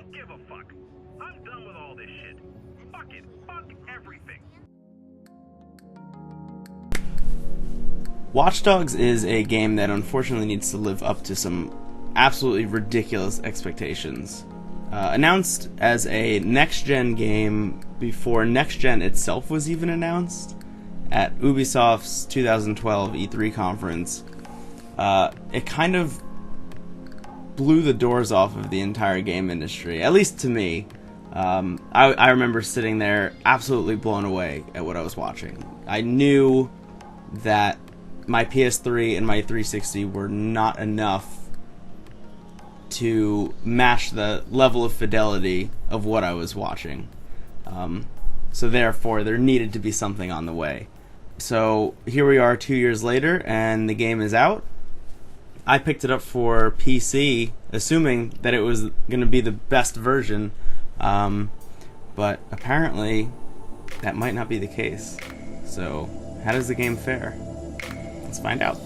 don't give a fuck. I'm done with all this shit. Fuck it. Fuck everything. Watch Dogs is a game that unfortunately needs to live up to some absolutely ridiculous expectations. Announced as a next-gen game before next-gen itself was even announced at Ubisoft's 2012 E3 conference, it kind of blew the doors off of the entire game industry, at least to me. I remember sitting there absolutely blown away at what I was watching. I knew that my PS3 and my 360 were not enough to match the level of fidelity of what I was watching. So therefore, there needed to be something on the way. So here we are 2 years later, and the game is out. I picked it up for PC, assuming that it was going to be the best version, but apparently that might not be the case. So how does the game fare? Let's find out.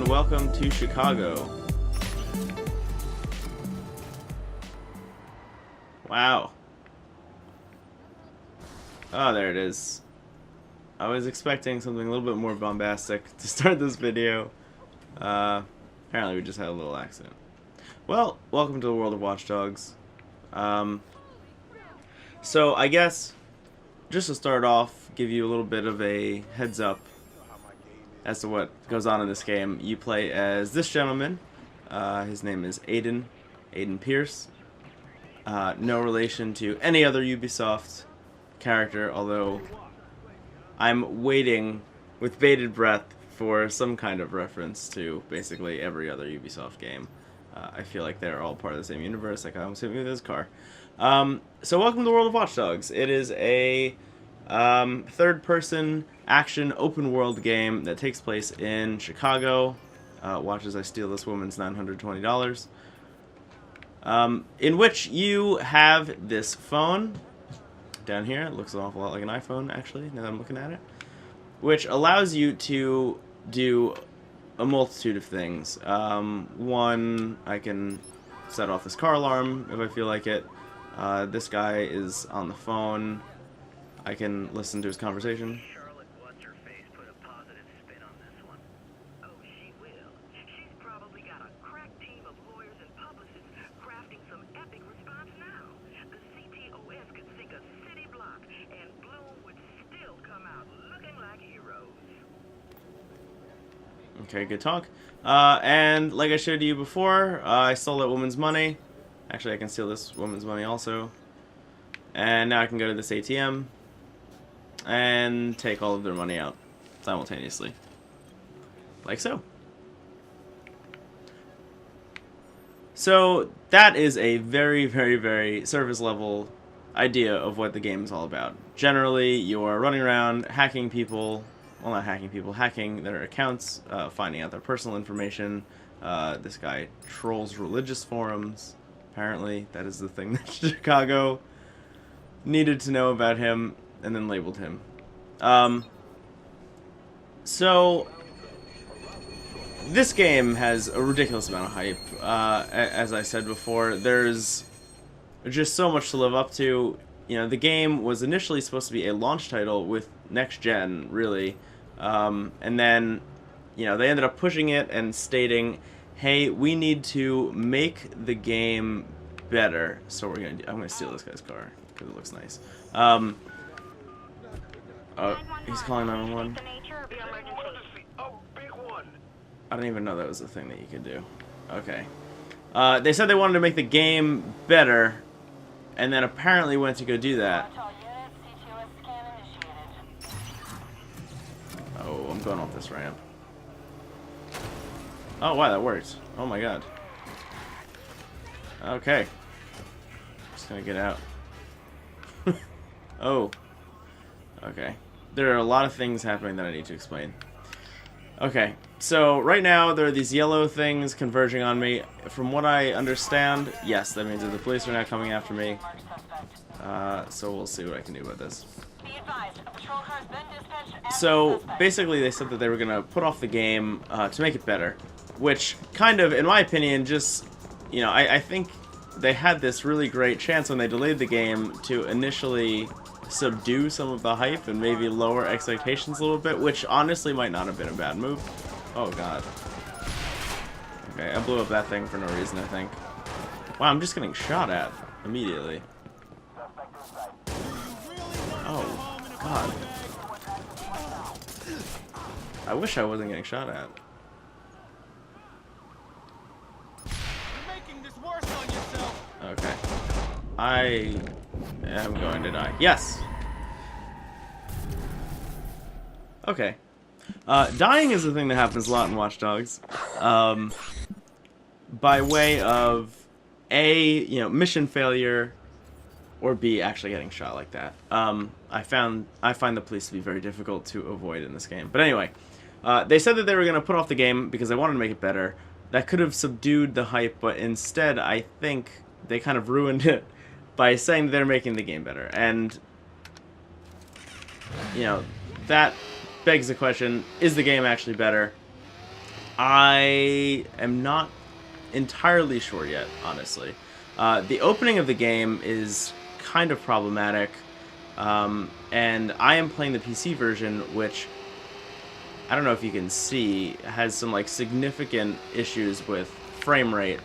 Welcome to Chicago. Wow. Oh, there it is. I was expecting something a little bit more bombastic to start this video. Apparently we just had a little accident. Well, welcome to the world of Watch Dogs. So I guess, just to start off, give you a little bit of a heads up as to what goes on in this game. You play as this gentleman. His name is Aiden Pierce. No relation to any other Ubisoft character, although I'm waiting with bated breath for some kind of reference to basically every other Ubisoft game. I feel like they're all part of the same universe, like I almost hit me with this car. So welcome to the world of Watch Dogs. It is a third-person action open-world game that takes place in Chicago. Watch as I steal this woman's $920. In which you have this phone down here. It looks an awful lot like an iPhone, actually, now that I'm looking at it. Which allows you to do a multitude of things. One, I can set off this car alarm if I feel like it. This guy is on the phone. I can listen to his conversation. Charlotte, what's her face, put a positive spin on this one. Oh, she will. She's probably got a crack team of lawyers and publicists crafting some epic response now. The CTOS could sink a city block, and Bloom would still come out looking like heroes. Okay, good talk. And like I showed you before, I stole that woman's money. Actually, I can steal this woman's money also. And now I can go to this ATM and take all of their money out simultaneously. Like so. So that is a very, very, very surface level idea of what the game is all about. Generally, you're running around hacking people, well, not hacking people, hacking their accounts, finding out their personal information. This guy trolls religious forums. Apparently, that is the thing that Chicago needed to know about him, and then labeled him. So this game has a ridiculous amount of hype. As I said before, there's just so much to live up to. You know, the game was initially supposed to be a launch title with next gen, really, and then, you know, they ended up pushing it and stating, "Hey, we need to make the game better." So we're gonna. I'm gonna steal this guy's car because it looks nice. Oh, he's calling 911. I didn't even know that was a thing that you could do. Okay. They said they wanted to make the game better, and then apparently went to go do that. Oh, I'm going off this ramp. Oh, wow, that worked. Oh my god. Okay. Just gonna get out. Oh. Okay. There are a lot of things happening that I need to explain. Okay, so right now there are these yellow things converging on me. From what I understand, yes, that means that the police are now coming after me. So we'll see what I can do about this. So basically they said that they were going to put off the game to make it better. Which kind of, in my opinion, just, you know, I think they had this really great chance when they delayed the game to initially subdue some of the hype and maybe lower expectations a little bit, which honestly might not have been a bad move. Oh god. Okay, I blew up that thing for no reason, I think. Wow, I'm just getting shot at immediately. Oh god. I wish I wasn't getting shot at. Okay. I am going to die. Yes! Okay. Dying is a thing that happens a lot in Watch Dogs. By way of A, you know, mission failure, or B, actually getting shot like that. I find the police to be very difficult to avoid in this game. But anyway, they said that they were going to put off the game because they wanted to make it better. That could have subdued the hype, but instead I think they kind of ruined it by saying they're making the game better. And, you know, that begs the question, is the game actually better? I am not entirely sure yet, honestly. The opening of the game is kind of problematic, and I am playing the PC version, which, I don't know if you can see, has some like significant issues with frame rate,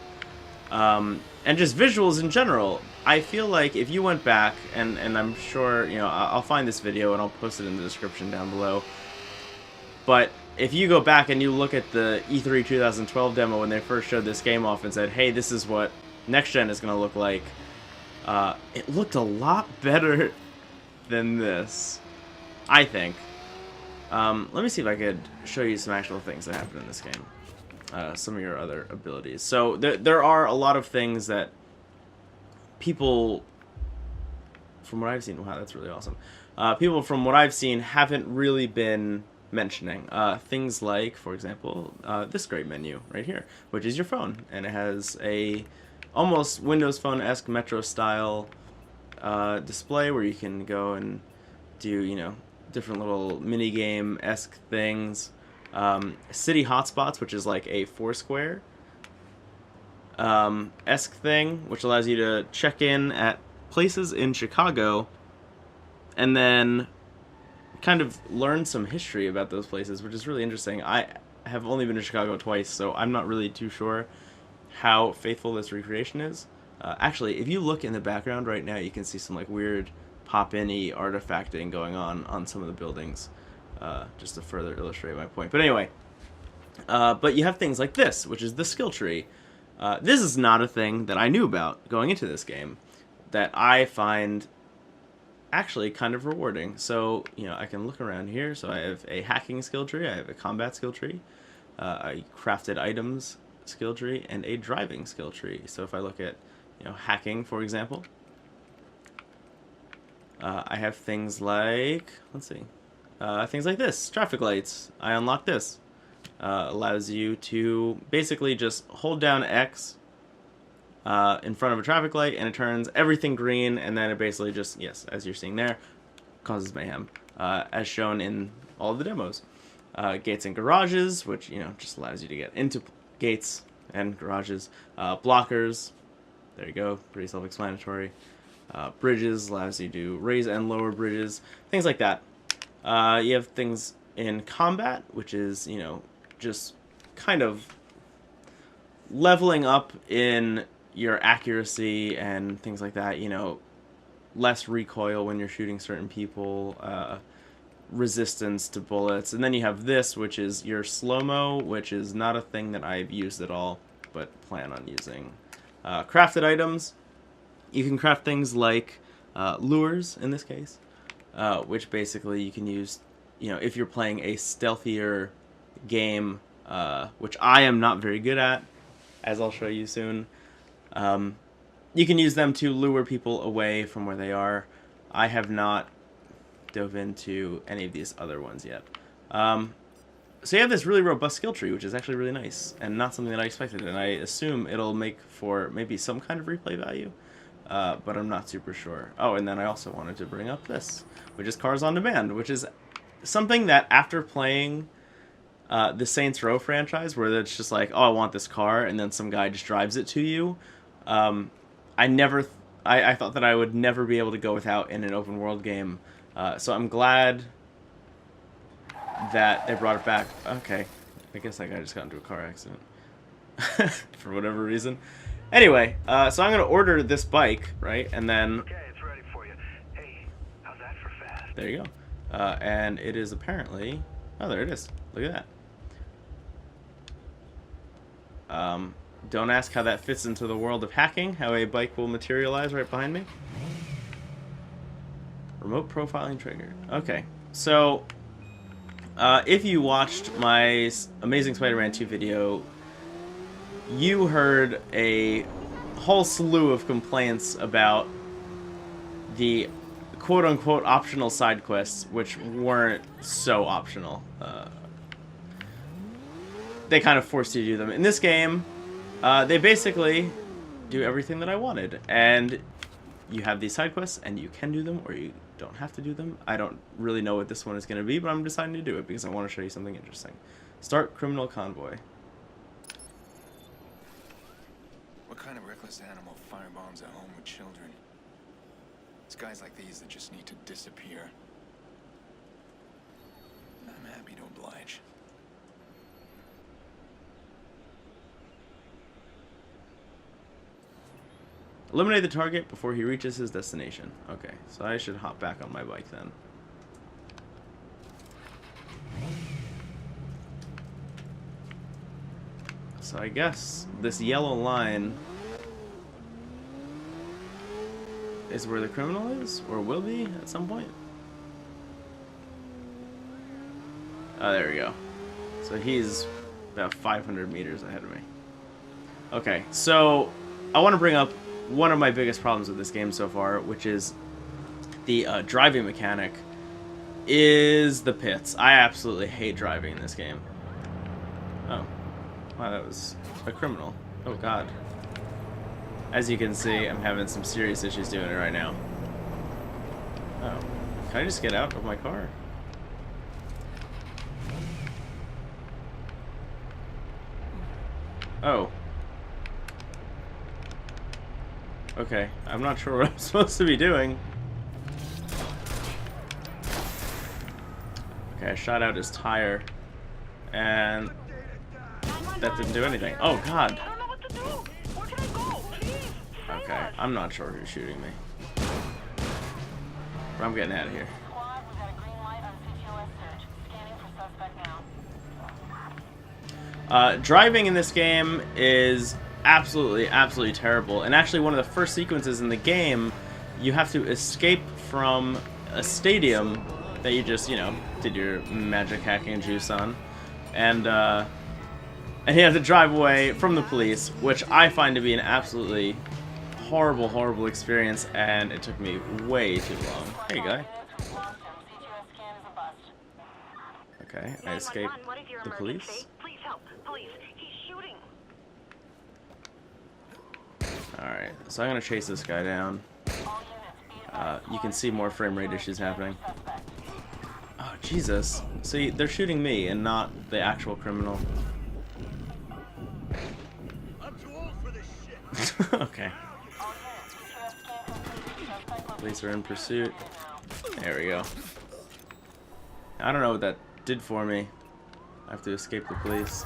and just visuals in general. I feel like if you went back, and I'm sure, you know, I'll find this video and I'll post it in the description down below, but if you go back and you look at the E3 2012 demo when they first showed this game off and said, hey, this is what next gen is going to look like, it looked a lot better than this, I think. Let me see if I could show you some actual things that happen in this game. Some of your other abilities. So there are a lot of things that people, from what I've seen, wow, that's really awesome. People from what I've seen haven't really been mentioning. Things like, for example, this great menu right here, which is your phone, and it has a almost Windows Phone-esque Metro style display where you can go and do, you know, different little mini game-esque things. City hotspots, which is like a Foursquare esque thing, which allows you to check in at places in Chicago and then kind of learn some history about those places, which is really interesting. I have only been to Chicago twice, so I'm not really too sure how faithful this recreation is. Actually, if you look in the background right now, you can see some like weird pop-in-y artifacting going on some of the buildings, just to further illustrate my point. But anyway, but you have things like this, which is the skill tree. This is not a thing that I knew about going into this game, that I find actually kind of rewarding. So, you know, I can look around here. So I have a hacking skill tree, I have a combat skill tree, a crafted items skill tree, and a driving skill tree. So if I look at, you know, hacking, for example, I have things like, let's see, things like this, traffic lights. I unlock this. Allows you to basically just hold down X in front of a traffic light, and it turns everything green, and then it basically just, yes, as you're seeing there, causes mayhem, as shown in all of the demos. Gates and garages, which, you know, just allows you to get into gates and garages. Blockers, there you go, pretty self-explanatory. Bridges allows you to raise and lower bridges, things like that. You have things in combat, which is, you know, just kind of leveling up in your accuracy and things like that, you know, less recoil when you're shooting certain people, resistance to bullets. And then you have this, which is your slow-mo, which is not a thing that I've used at all, but plan on using. Crafted items. You can craft things like lures, in this case, which basically you can use, you know, if you're playing a stealthier game, which I am not very good at, as I'll show you soon. You can use them to lure people away from where they are. I have not dove into any of these other ones yet. So you have this really robust skill tree, which is actually really nice, and not something that I expected, and I assume it'll make for maybe some kind of replay value, but I'm not super sure. Oh, and then I also wanted to bring up this, which is Cars on Demand, which is something that after playing the Saints Row franchise, where it's just like, oh, I want this car, and then some guy just drives it to you, I thought that I would never be able to go without in an open world game, so I'm glad that they brought it back. Okay, I guess that guy just got into a car accident for whatever reason. Anyway, so I'm gonna order this bike, right, and then Okay, it's ready for you. Hey, how's that for fast? there you go. And it is apparently, oh, there it is. Look at that. Don't ask how that fits into the world of hacking. How a bike will materialize right behind me. Remote profiling triggered. Okay, so. If you watched my Amazing Spider-Man 2 video, you heard a whole slew of complaints about the quote-unquote optional side quests, which weren't so optional. They kind of forced you to do them. In this game, they basically do everything that I wanted, and you have these side quests, and you can do them, or you don't have to do them. I don't really know what this one is going to be, but I'm deciding to do it because I want to show you something interesting. Start criminal convoy. What kind of reckless animal firebombs at home with children? It's guys like these that just need to disappear. I'm happy to oblige. Eliminate the target before he reaches his destination. Okay, so I should hop back on my bike then. So I guess this yellow line is where the criminal is, or will be at some point. Oh, there we go. So he's about 500 meters ahead of me. Okay, so I want to bring up one of my biggest problems with this game so far, which is the driving mechanic, is the pits. I absolutely hate driving in this game. Oh. Wow, that was a criminal. Oh, God. As you can see, I'm having some serious issues doing it right now. Oh. Can I just get out of my car? Oh. Okay, I'm not sure what I'm supposed to be doing. Okay, I shot out his tire, and that didn't do anything. Oh, God. I don't know what to do. Where can I go? Please. Save Okay, us. I'm not sure who's shooting me. But I'm getting out of here. Squad, we got a green light on CTOS search. Scanning for suspect now. Driving in this game is absolutely terrible. And actually, one of the first sequences in the game, you have to escape from a stadium that you just, you know, did your magic hacking juice on. And you have to drive away from the police, which I find to be an absolutely horrible experience, and it took me way too long. Hey, guy. Okay, I escaped 911, what is your the emergency? police. Please help. Police. He's shooting. Alright, so I'm gonna chase this guy down. You can see more frame rate issues happening. Oh, Jesus. See, they're shooting me and not the actual criminal. I'm too old for this shit. Okay. Police are in pursuit. There we go. I don't know what that did for me. I have to escape the police.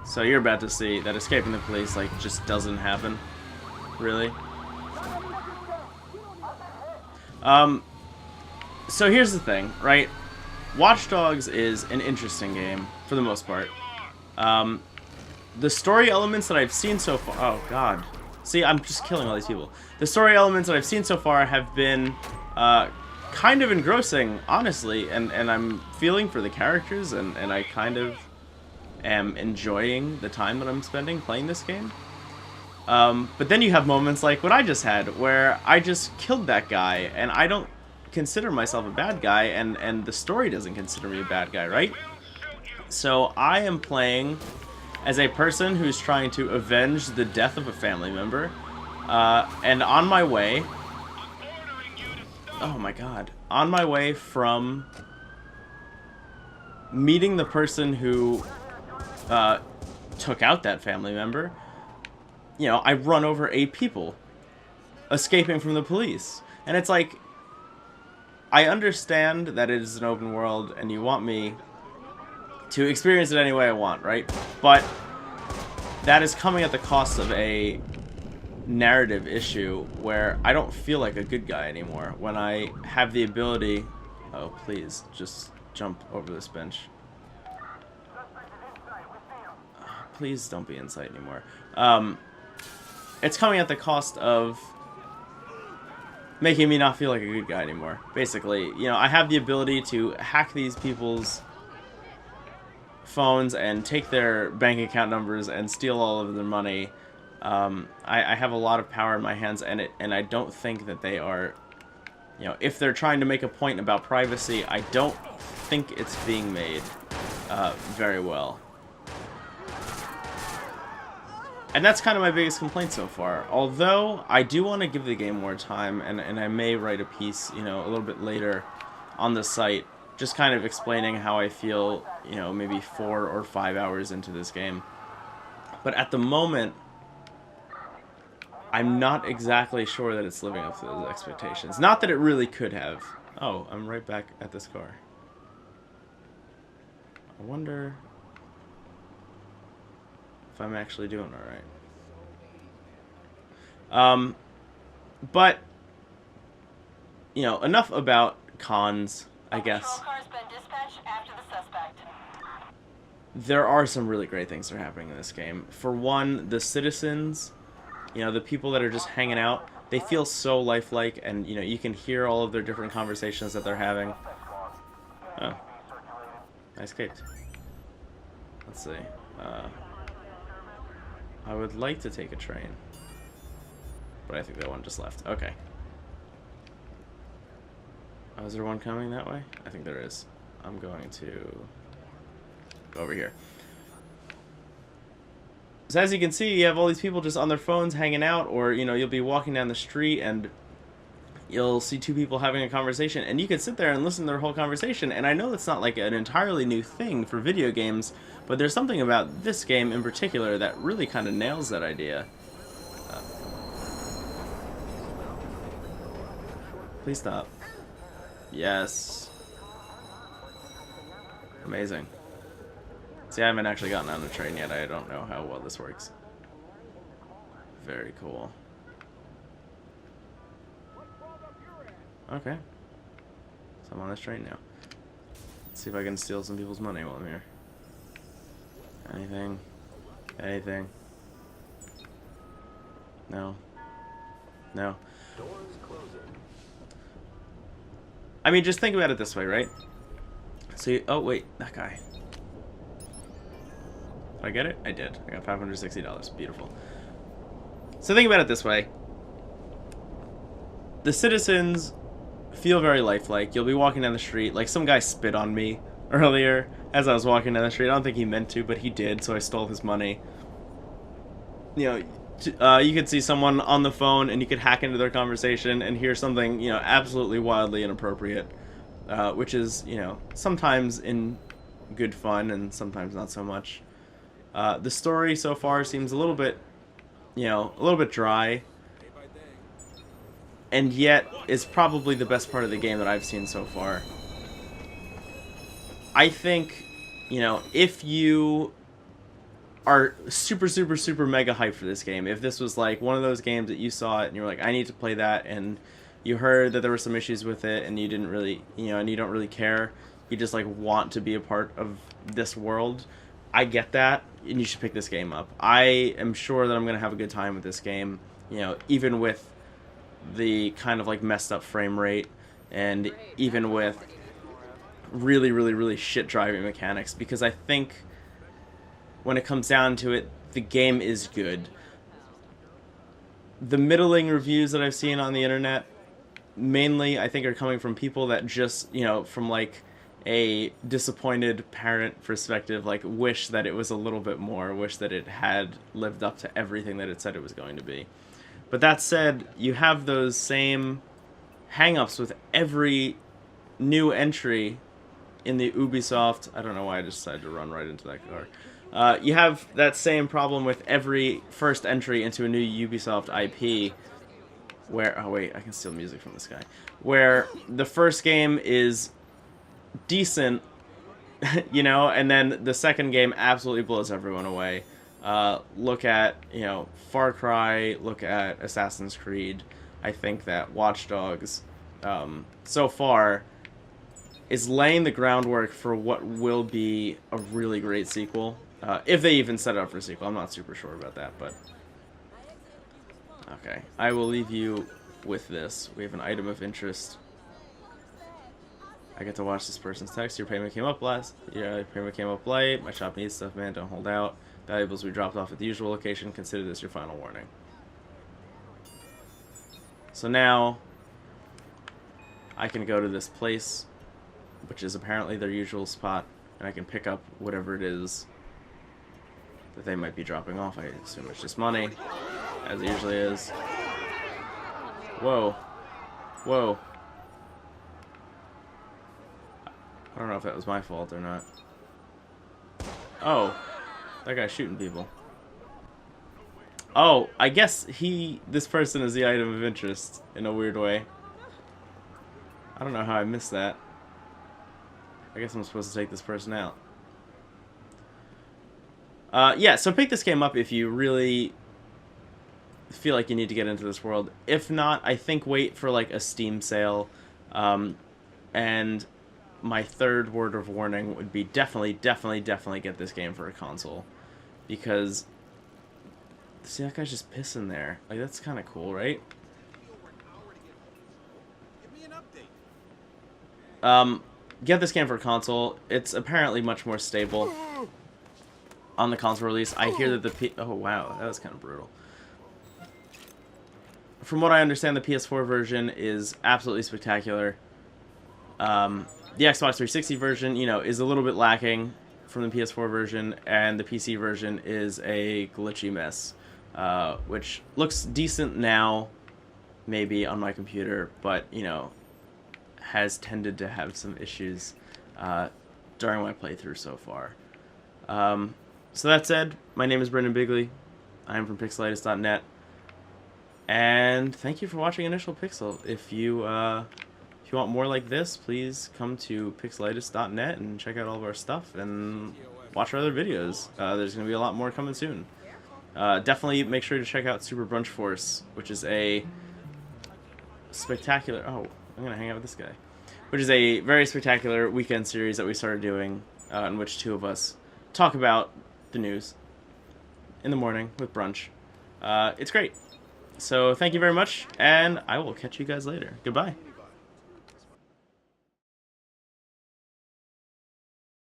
So you're about to see that escaping the police, like, just doesn't happen. Really? So here's the thing, right? Watch Dogs is an interesting game, for the most part. The story elements that I've seen so far... Oh, God. See, I'm just killing all these people. The story elements that I've seen so far have been kind of engrossing, honestly, and I'm feeling for the characters, and I kind of am enjoying the time that I'm spending playing this game. But then you have moments like what I just had, where I just killed that guy, and I don't consider myself a bad guy, and the story doesn't consider me a bad guy, right? So I am playing as a person who's trying to avenge the death of a family member, and on my way... Oh my god. On my way from meeting the person who took out that family member, you know, I run over 8 people escaping from the police. And it's like, I understand that it is an open world and you want me to experience it any way I want, right? But that is coming at the cost of a narrative issue where I don't feel like a good guy anymore when I have the ability... Oh, please, just jump over this bench. Please don't be in sight anymore. It's coming at the cost of making me not feel like a good guy anymore. Basically, you know, I have the ability to hack these people's phones and take their bank account numbers and steal all of their money. I have a lot of power in my hands, and I don't think that they are, you know, if they're trying to make a point about privacy, I don't think it's being made very well. And that's kind of my biggest complaint so far. Although, I do want to give the game more time, and I may write a piece, you know, a little bit later on the site, just kind of explaining how I feel, you know, maybe 4 or 5 hours into this game. But at the moment, I'm not exactly sure that it's living up to those expectations. Not that it really could have. Oh, I'm right back at this car. I wonder if I'm actually doing alright. But, you know, enough about cons, I guess. Patrol car's been dispatched after the suspect. There are some really great things that are happening in this game. For one, the citizens, you know, the people that are just hanging out, they feel so lifelike, and, you know, you can hear all of their different conversations that they're having. Oh. I escaped. Let's see. I would like to take a train. But I think that one just left. Okay. Oh, is there one coming that way? I think there is. I'm going to go over here. So as you can see, you have all these people just on their phones hanging out, or, you know, you'll be walking down the street and you'll see 2 people having a conversation, and you can sit there and listen to their whole conversation. And I know that's not like an entirely new thing for video games, but there's something about this game in particular that really kind of nails that idea. Please stop. Yes. Amazing. See, I haven't actually gotten on the train yet. I don't know how well this works. Very cool. Okay. So I'm on this train now. Let's see if I can steal some people's money while I'm here. Anything? Anything? No. No. I mean, just think about it this way, right? So you, oh wait, that guy. Did I get it? I did. I got $560. Beautiful. So think about it this way. The citizens feel very lifelike. You'll be walking down the street. Like, some guy spit on me earlier as I was walking down the street. I don't think he meant to, but he did, so I stole his money. You know, you could see someone on the phone and you could hack into their conversation and hear something, you know, absolutely wildly inappropriate. Which is, you know, sometimes in good fun and sometimes not so much. The story so far seems a little bit, you know, a little bit dry. And yet is probably the best part of the game that I've seen so far. I think, you know, if you are super mega hyped for this game, if this was like one of those games that you saw it and you were like, I need to play that, and you heard that there were some issues with it and you didn't really, you know, and you don't really care, you just like want to be a part of this world, I get that, and you should pick this game up. I am sure that I'm going to have a good time with this game, you know, even with the kind of like messed up frame rate, and even with really shit driving mechanics, because I think when it comes down to it, the game is good. the middling reviews that I've seen on the internet, mainly I think are coming from people that just, from like a disappointed parent perspective, like wish that it was a little bit more, wish that it had lived up to everything that it said it was going to be. But that said, you have those same hang-ups with every new entry in the Ubisoft. I don't know why I decided to run right into that car. You have that same problem with every first entry into a new Ubisoft IP, where, oh wait, I can steal music from this guy, where the first game is decent, and then the second game absolutely blows everyone away. Look at, Far Cry, look at Assassin's Creed. I think that Watch Dogs, so far, is laying the groundwork for what will be a really great sequel. If they even set it up for a sequel. I'm not super sure about that, but... Okay, I will leave you with this. We have an item of interest. I get to watch this person's text. Your payment came up last. Yeah, your payment came up late. My shop needs stuff, man. Don't hold out. Valuables we dropped off at the usual location. Consider this your final warning. So now, I can go to this place, which is apparently their usual spot, and I can pick up whatever it is that they might be dropping off. I assume it's just money, as it usually is. Whoa. Whoa. I don't know if that was my fault or not. Oh. That guy's shooting people. Oh, I guess this person is the item of interest in a weird way. I don't know how I missed that. I guess I'm supposed to take this person out. Yeah, so pick this game up if you really feel like you need to get into this world. If not, I think wait for like a Steam sale. And my third word of warning would be definitely get this game for a console. Because, see, that guy's just pissing there. Like, that's kind of cool, right? Get this game for a console. It's apparently much more stable on the console release. I hear that oh, wow, that was kind of brutal. From what I understand, the PS4 version is absolutely spectacular. The Xbox 360 version, is a little bit lacking from the PS4 version, and the PC version is a glitchy mess, which looks decent now, maybe on my computer, but, has tended to have some issues during my playthrough so far. So that said, my name is Brendon Bigley. I am from Pixelitis.net, and thank you for watching Initial Pixel. If you want more like this, please come to Pixelitis.net and check out all of our stuff and watch our other videos. There's going to be a lot more coming soon. Definitely make sure to check out Super Brunch Force, which is a spectacular... Oh, I'm going to hang out with this guy. Which is a very spectacular weekend series that we started doing, in which two of us talk about the news in the morning with brunch. It's great. So thank you very much, and I will catch you guys later. Goodbye.